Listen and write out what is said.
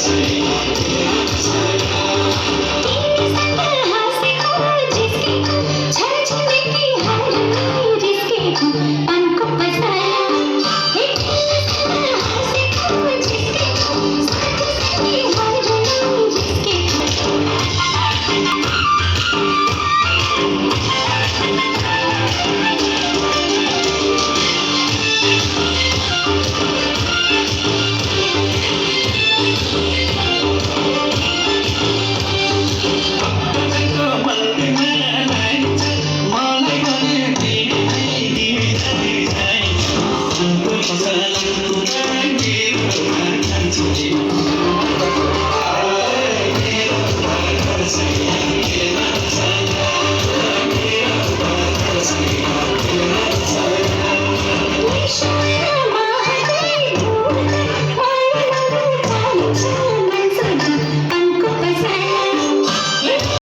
Hãy subscribe cho kênh Ghiền Mì Gõ để không bỏ lỡ những video hấp dẫn